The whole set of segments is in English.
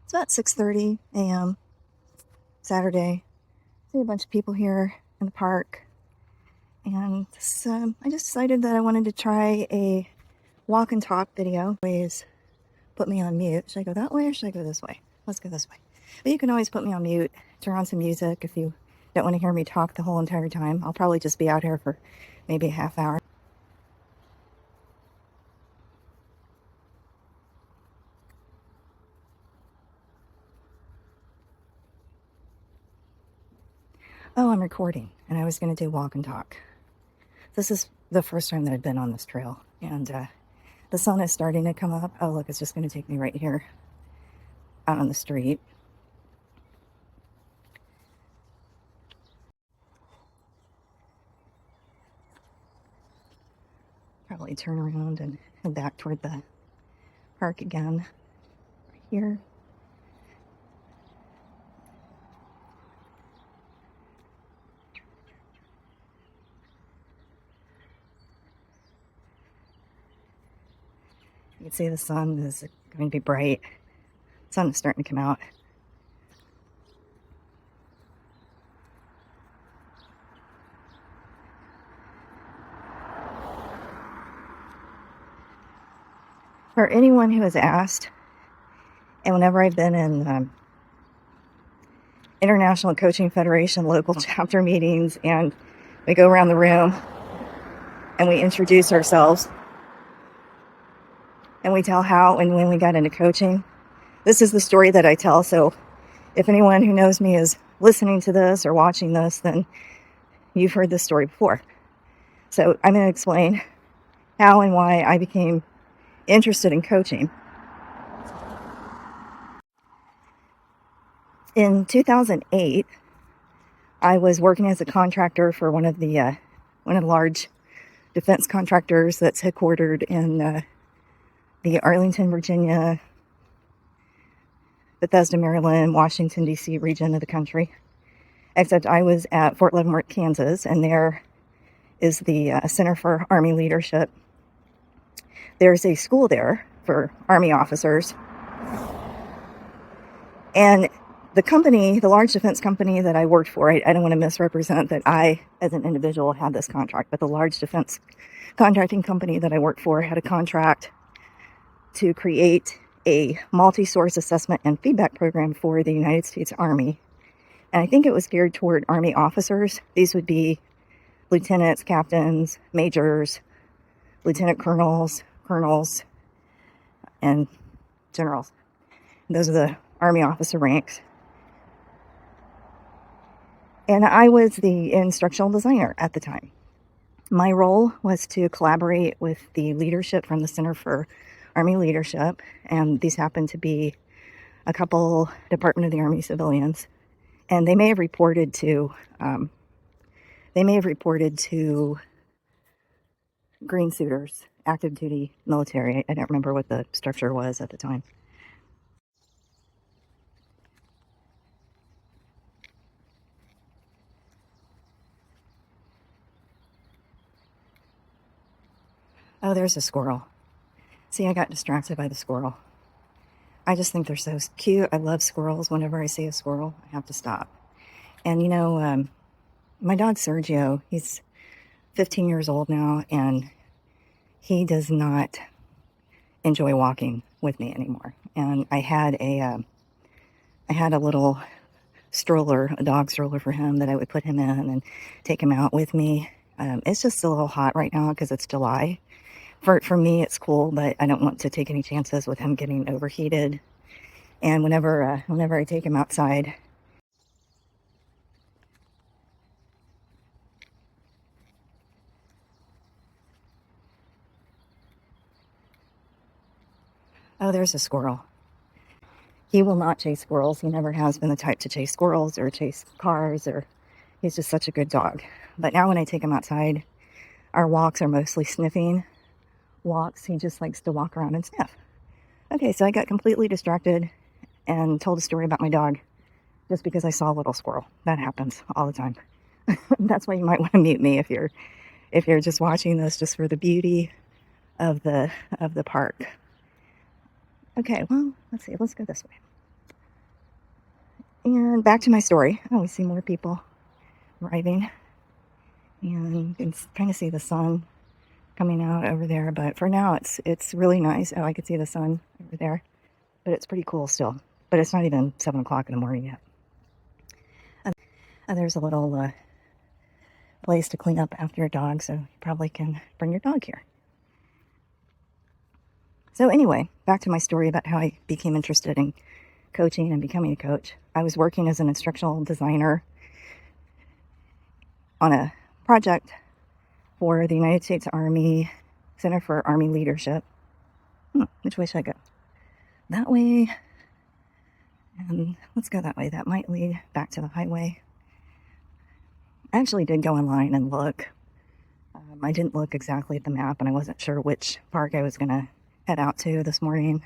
It's about 6:30 a.m. Saturday. See a bunch of people here in the park, and I just decided that I wanted to try a walk and talk video. Always put me on mute. Should I go that way or should I go this way? Let's go this way. But you can always put me on mute, turn on some music if you don't want to hear me talk the whole entire time. I'll probably just be out here for maybe a half hour. Oh, I'm recording, and I was going to do walk and talk. This is the first time that I've been on this trail, and the sun is starting to come up. Oh, look, it's just going to take me right here out on the street. Probably turn around and head back toward the park again. Right here. You can see the sun is going to be bright. The sun is starting to come out. For anyone who has asked, and whenever I've been in International Coaching Federation local chapter meetings, and we go around the room and we introduce ourselves and we tell how and when we got into coaching, this is the story that I tell. So if anyone who knows me is listening to this or watching this, then you've heard this story before. So I'm going to explain how and why I became interested in coaching. In 2008, I was working as a contractor for one of the large defense contractors that's headquartered in the Arlington, Virginia, Bethesda, Maryland, Washington, D.C. region of the country. Except I was at Fort Leavenworth, Kansas, and there is the Center for Army Leadership. There's a school there for Army officers. And the company, the large defense company that I worked for, I don't want to misrepresent that I, as an individual, had this contract, but the large defense contracting company that I worked for had a contract to create a multi-source assessment and feedback program for the United States Army. And I think it was geared toward Army officers. These would be lieutenants, captains, majors, lieutenant colonels, and generals. Those are the Army officer ranks. And I was the instructional designer at the time. My role was to collaborate with the leadership from the Center for Army Leadership, and these happened to be a couple Department of the Army civilians, and they may have reported to green suiters, active duty military. I don't remember what the structure was at the time. Oh, there's a squirrel. See, I got distracted by the squirrel. I just think they're so cute. I love squirrels. Whenever I see a squirrel, I have to stop. And you know, my dog Sergio, he's 15 years old now, and he does not enjoy walking with me anymore. And I had a little stroller, a dog stroller for him that I would put him in and take him out with me. It's just a little hot right now because it's July. For me, it's cool, but I don't want to take any chances with him getting overheated. And whenever I take him outside, oh, there's a squirrel. He will not chase squirrels. He never has been the type to chase squirrels or chase cars, or he's just such a good dog. But now when I take him outside, our walks are mostly sniffing walks. He just likes to walk around and sniff. Okay, so I got completely distracted and told a story about my dog just because I saw a little squirrel. That happens all the time. That's why you might want to mute me if you're just watching this just for the beauty of the park. Okay, well, let's see. Let's go this way. And back to my story. Oh, we see more people arriving, and you can kind of see the sun coming out over there. But for now, it's really nice. Oh, I could see the sun over there, but it's pretty cool still. But it's not even 7 o'clock in the morning yet. And there's a little place to clean up after your dog, so you probably can bring your dog here. So anyway, back to my story about how I became interested in coaching and becoming a coach. I was working as an instructional designer on a project for the United States Army Center for Army Leadership. Which way should I go? That way. And let's go that way. That might lead back to the highway. I actually did go online and look. I didn't look exactly at the map, and I wasn't sure which park I was going to head out to this morning.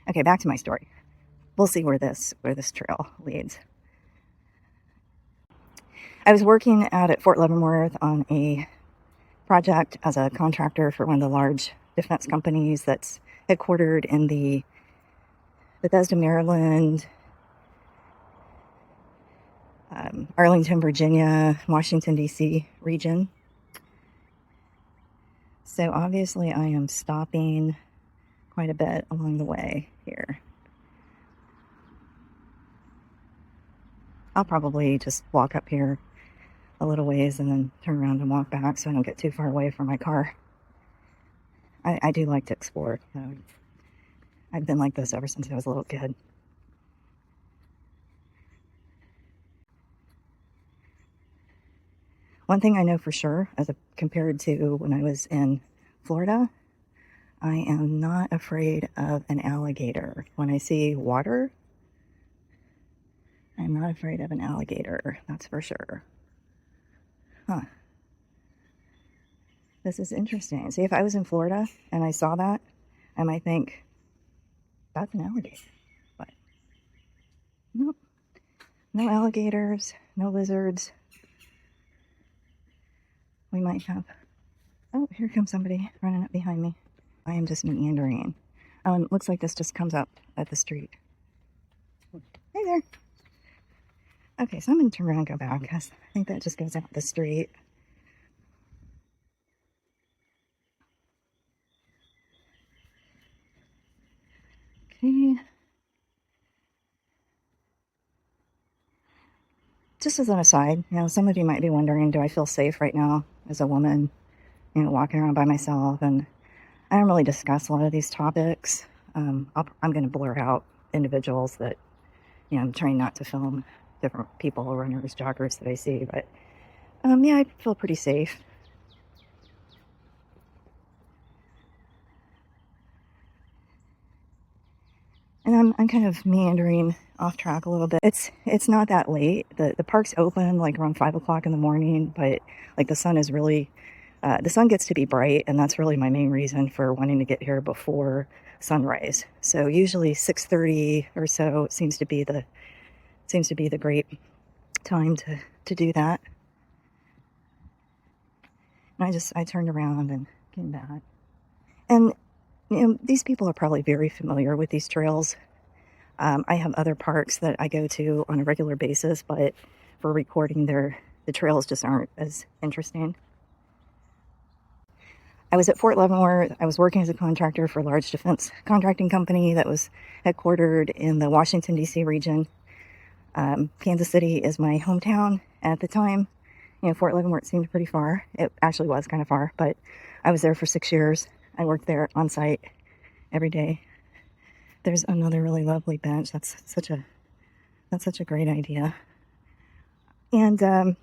Okay, back to my story. We'll see where this trail leads. I was working out at Fort Leavenworth on a project as a contractor for one of the large defense companies that's headquartered in the Bethesda, Maryland, Arlington, Virginia, Washington, D.C. region. So obviously I am stopping quite a bit along the way here. I'll probably just walk up here a little ways and then turn around and walk back so I don't get too far away from my car. I do like to explore. I've been like this ever since I was a little kid. One thing I know for sure, compared to when I was in Florida, I am not afraid of an alligator. When I see water, I'm not afraid of an alligator, that's for sure. Huh. This is interesting. See, if I was in Florida and I saw that, I might think, that's an alligator. But nope. No alligators, no lizards. We might have... Oh, here comes somebody running up behind me. I am just meandering. Oh, and it looks like this just comes up at the street. Hey there. Okay, so I'm going to turn around and go back because I think that just goes out the street. Okay. Just as an aside, some of you might be wondering, do I feel safe right now as a woman, walking around by myself? And I don't really discuss a lot of these topics. I'm going to blur out individuals that, I'm trying not to film different people, runners, joggers that I see. But, I feel pretty safe. And I'm kind of meandering off track a little bit. It's not that late. The park's open like around 5 o'clock in the morning, but like the sun is really, the sun gets to be bright, and that's really my main reason for wanting to get here before sunrise. So usually 6:30 or so seems to be the great time to do that. And I turned around and came back. And these people are probably very familiar with these trails. I have other parks that I go to on a regular basis, but for recording the trails just aren't as interesting. I was at Fort Leavenworth. I was working as a contractor for a large defense contracting company that was headquartered in the Washington, D.C. region. Kansas City is my hometown at the time. Fort Leavenworth seemed pretty far. It actually was kind of far, but I was there for 6 years. I worked there on site every day. There's another really lovely bench. That's such a great idea. And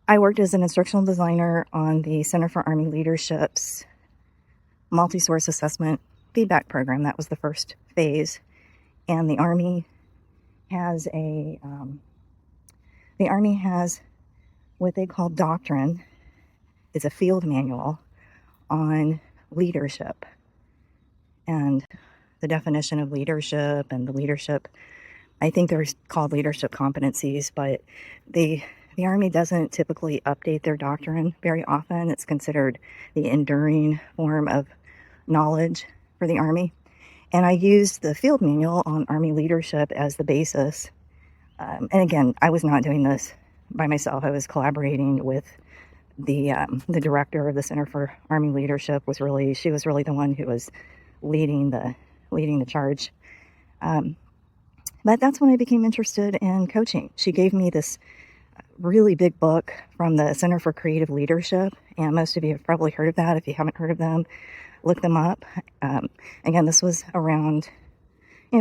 I worked as an instructional designer on the Center for Army Leadership's multi-source assessment feedback program. That was the first phase. And the Army has what they call doctrine. It's a field manual on leadership and the definition of leadership and the leadership. I think they're called leadership competencies, but the Army doesn't typically update their doctrine very often. It's considered the enduring form of knowledge for the Army. And I used the field manual on Army leadership as the basis. And again, I was not doing this by myself. I was collaborating with the director of the Center for Army Leadership. She was really the one who was leading the charge. But that's when I became interested in coaching. She gave me this really big book from the Center for Creative Leadership, and most of you have probably heard of that. If you haven't heard of them, look them up. Again, this was around,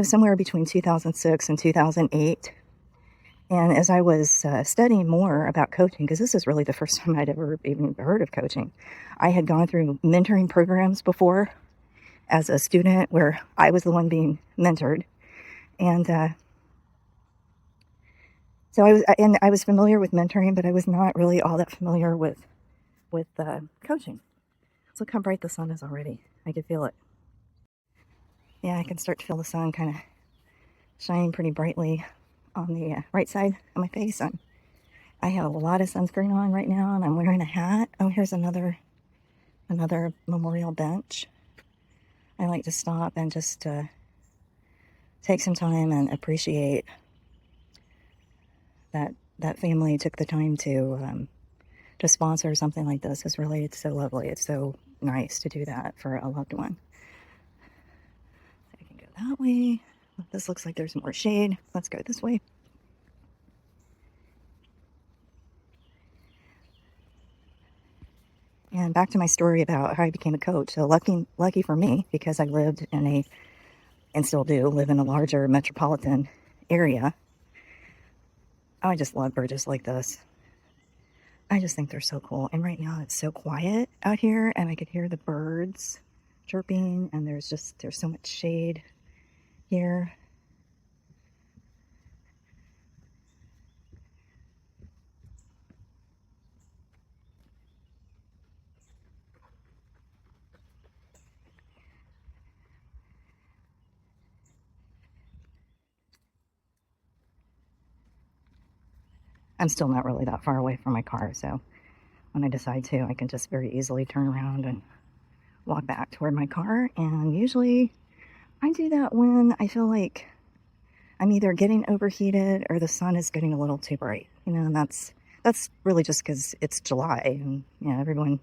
somewhere between 2006 and 2008. And as I was studying more about coaching, because this is really the first time I'd ever even heard of coaching, I had gone through mentoring programs before as a student where I was the one being mentored. And so I was familiar with mentoring, but I was not really all that familiar with coaching. So look how bright the sun is already. I can feel it. Yeah, I can start to feel the sun kind of shining pretty brightly on the right side of my face. I have a lot of sunscreen on right now, and I'm wearing a hat. Oh, here's another memorial bench. I like to stop and just take some time and appreciate that family took the time to sponsor something like this. It's so lovely. It's so nice to do that for a loved one. I can go that way. This looks like there's more shade. Let's go this way. And back to my story about how I became a coach. So lucky for me, because I lived and still do live in a larger metropolitan area. I just love bridges like this. I just think they're so cool. And right now it's so quiet out here, and I could hear the birds chirping, and there's so much shade here. I'm still not really that far away from my car, so when I decide to, I can just very easily turn around and walk back toward my car. And usually I do that when I feel like I'm either getting overheated or the sun is getting a little too bright, and that's really just because it's July, and everyone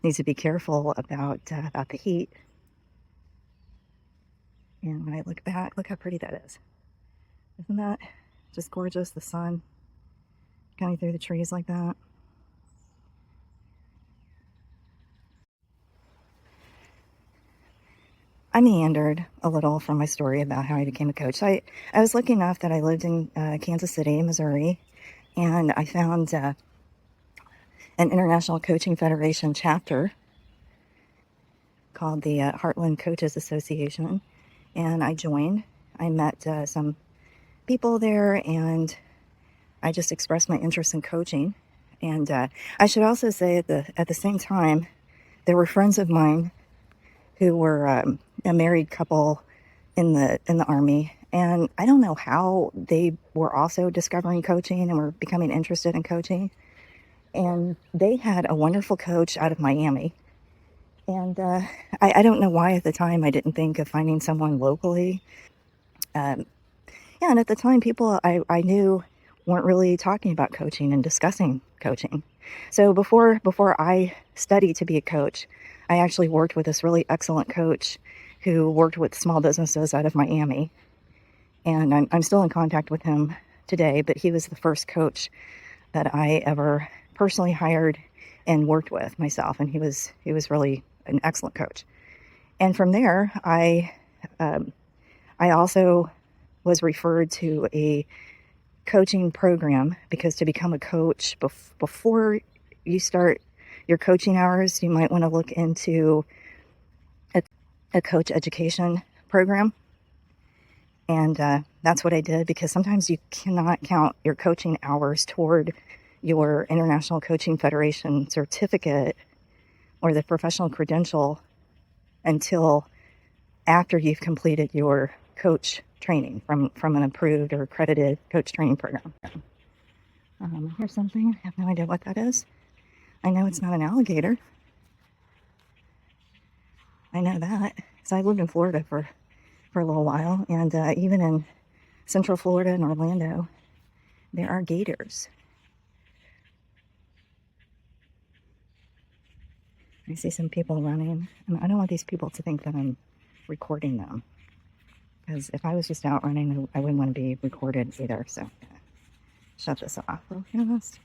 needs to be careful about the heat. And when I look back, look how pretty that is. Isn't that just gorgeous? The sun coming through the trees like that. I meandered a little from my story about how I became a coach. I was lucky enough that I lived in Kansas City, Missouri, and I found an International Coaching Federation chapter called the Heartland Coaches Association, and I joined. I met some people there, and I just expressed my interest in coaching. And I should also say at the same time, there were friends of mine who were a married couple in the Army, and I don't know how they were also discovering coaching and were becoming interested in coaching. And they had a wonderful coach out of Miami. And I don't know why at the time I didn't think of finding someone locally. Yeah, and at the time, people I knew weren't really talking about coaching and discussing coaching. So before I studied to be a coach, I actually worked with this really excellent coach who worked with small businesses out of Miami. And I'm still in contact with him today, but he was the first coach that I ever personally hired and worked with myself. And he was really an excellent coach. And from there, I also was referred to a coaching program, because to become a coach, before you start your coaching hours, you might want to look into a coach education program. And that's what I did, because sometimes you cannot count your coaching hours toward your International Coaching Federation certificate or the professional credential until after you've completed your coach training from an approved or accredited coach training program. Here's something. I have no idea what that is. I know it's not an alligator. I know that. So I lived in Florida for for a little while. And even in Central Florida and Orlando, there are gators. I see some people running, and I don't want these people to think that I'm recording them. Because if I was just out running, I wouldn't want to be recorded either. So, shut this off real fast.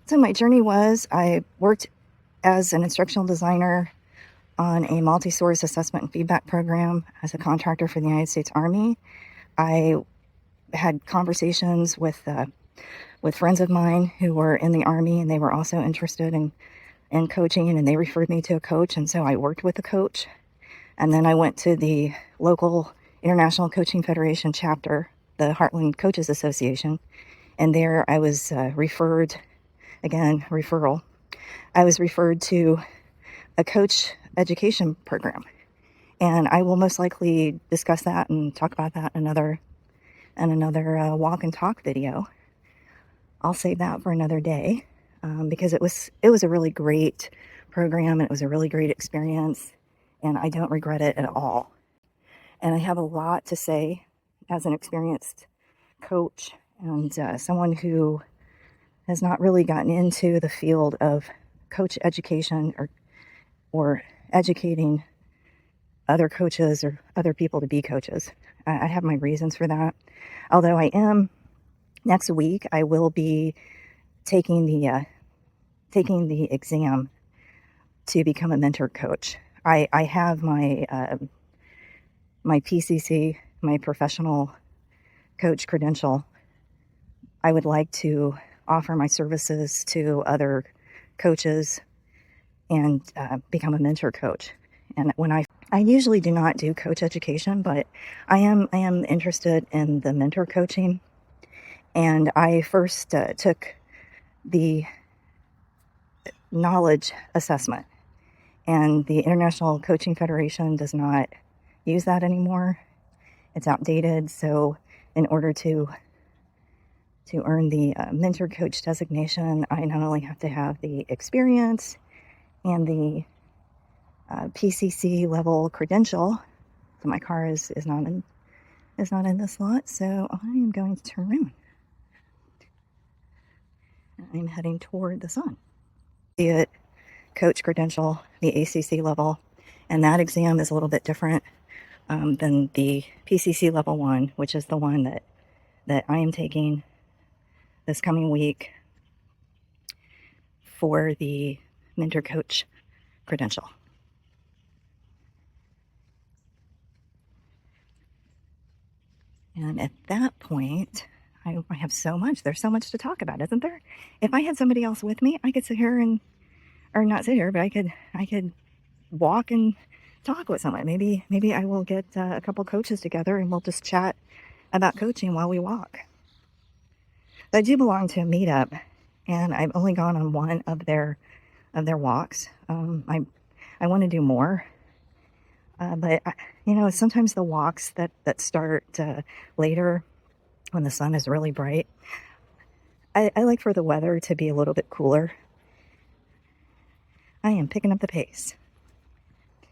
So my journey was, I worked as an instructional designer on a multi-source assessment and feedback program as a contractor for the United States Army. I had conversations with friends of mine who were in the Army, and they were also interested in coaching, and they referred me to a coach, and so I worked with a coach. And then I went to the local International Coaching Federation chapter, the Heartland Coaches Association, and there I was referred, again, referral. I was referred to a coach education program, and I will most likely discuss that and talk about that in another walk and talk video. I'll save that for another day, because it was a really great program, and it was a really great experience, and I don't regret it at all. And I have a lot to say as an experienced coach and someone who has not really gotten into the field of coach education or educating other coaches or other people to be coaches. I have my reasons for that. Although next week, I will be taking the exam to become a mentor coach. I have my PCC, my professional coach credential. I would like to offer my services to other coaches and become a mentor coach. And when I usually do not do coach education, but I am interested in the mentor coaching. And I first took the knowledge assessment, and the International Coaching Federation does not use that anymore. It's outdated. So in order to earn the mentor coach designation, I not only have to have the experience and the PCC level credential. So my car is not in this lot, so I am going to turn around. I'm heading toward the sun. The coach credential, the ACC level, and that exam is a little bit different than the PCC level 1, which is the one that I am taking this coming week for the mentor coach credential. And at that point, I have there's so much to talk about, isn't there? If I had somebody else with me, I could sit here or not sit here, but I could walk and talk with someone. Maybe I will get a couple coaches together and we'll just chat about coaching while we walk. I do belong to a meetup, and I've only gone on one of their walks. I want to do more, but sometimes the walks that start later when the sun is really bright, I like for the weather to be a little bit cooler. I am picking up the pace.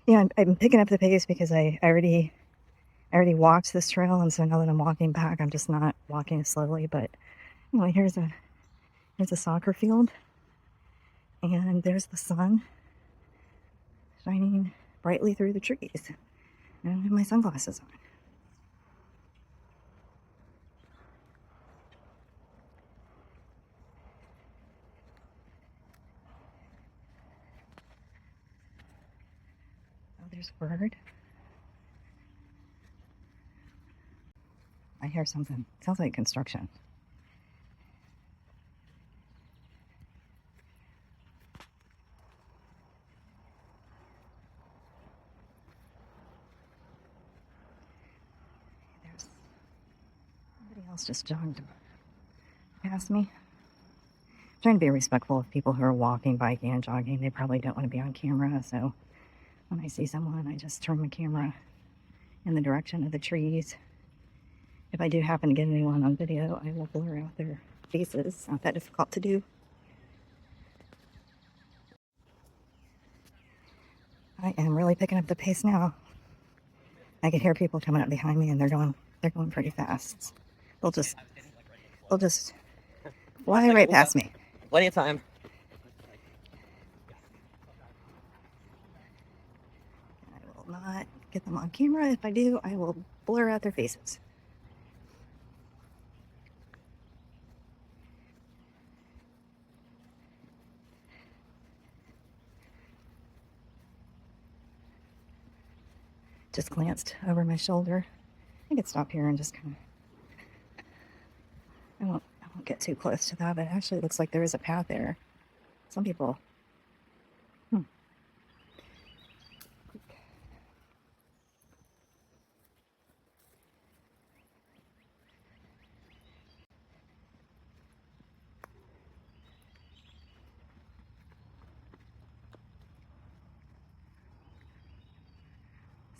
I'm picking up the pace because I already walked this trail, and so now that I'm walking back, I'm just not walking as slowly. But here's a soccer field, and there's the sun shining brightly through the trees. And I have my sunglasses on. Oh, there's a bird. I hear something. It sounds like construction. There's somebody else just jogged past me. I'm trying to be respectful of people who are walking, biking, and jogging. They probably don't want to be on camera, so when I see someone, I just turn my camera in the direction of the trees. If I do happen to get anyone on video, I will blur out their faces. It's not that difficult to do. I am really picking up the pace now. I can hear people coming up behind me, and they're going pretty fast. They'll just fly right past me. Plenty of time. I will not get them on camera. If I do, I will blur out their faces. Just glanced over my shoulder. I could stop here and just kind of. I won't get too close to that, but it actually looks like there is a path there. Some people.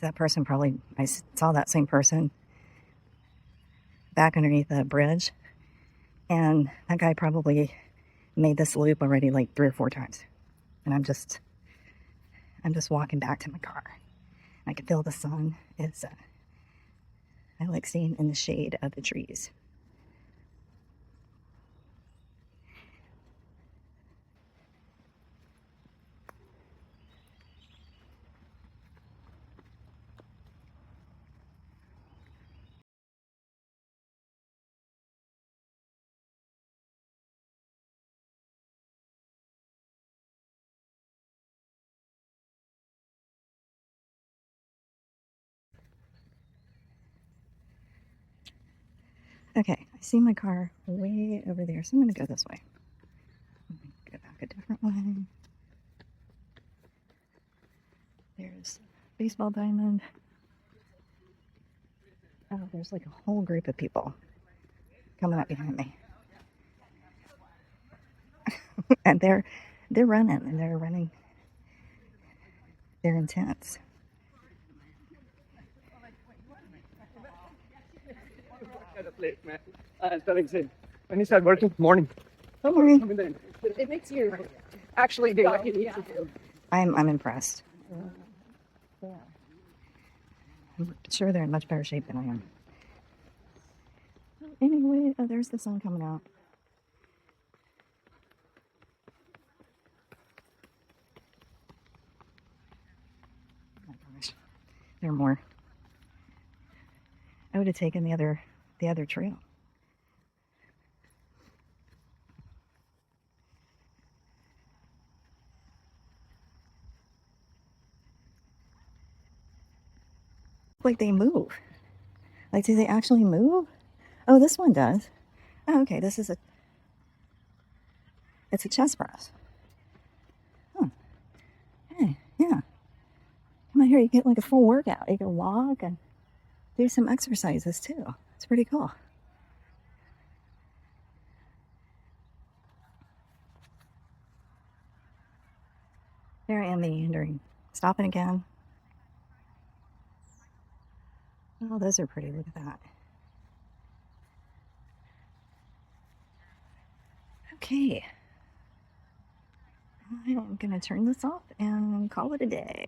That person probably, I saw that same person back underneath the bridge, and that guy probably made this loop already like 3 or 4 times. And I'm just walking back to my car. I can feel the sun. I like seeing in the shade of the trees. Okay, I see my car way over there, so I'm going to go this way. Go back a different way. There's baseball diamond. Oh, there's like a whole group of people coming up behind me. And they're running, and they're running. They're intense. When you start working, morning. Morning. It makes you actually do what you need to do. I'm impressed. Yeah. I'm sure they're in much better shape than I am. Anyway, there's the sun coming out. Oh my gosh, there are more. I would have taken the other trail. Like they move. Like, do they actually move? Oh, this one does. Oh, okay, it's a chest press. Huh. Hey, yeah. Come out here, you get like a full workout. You can walk and do some exercises too. It's pretty cool. There I am meandering. Stopping again. Oh, those are pretty. Look at that. Okay. I'm going to turn this off and call it a day.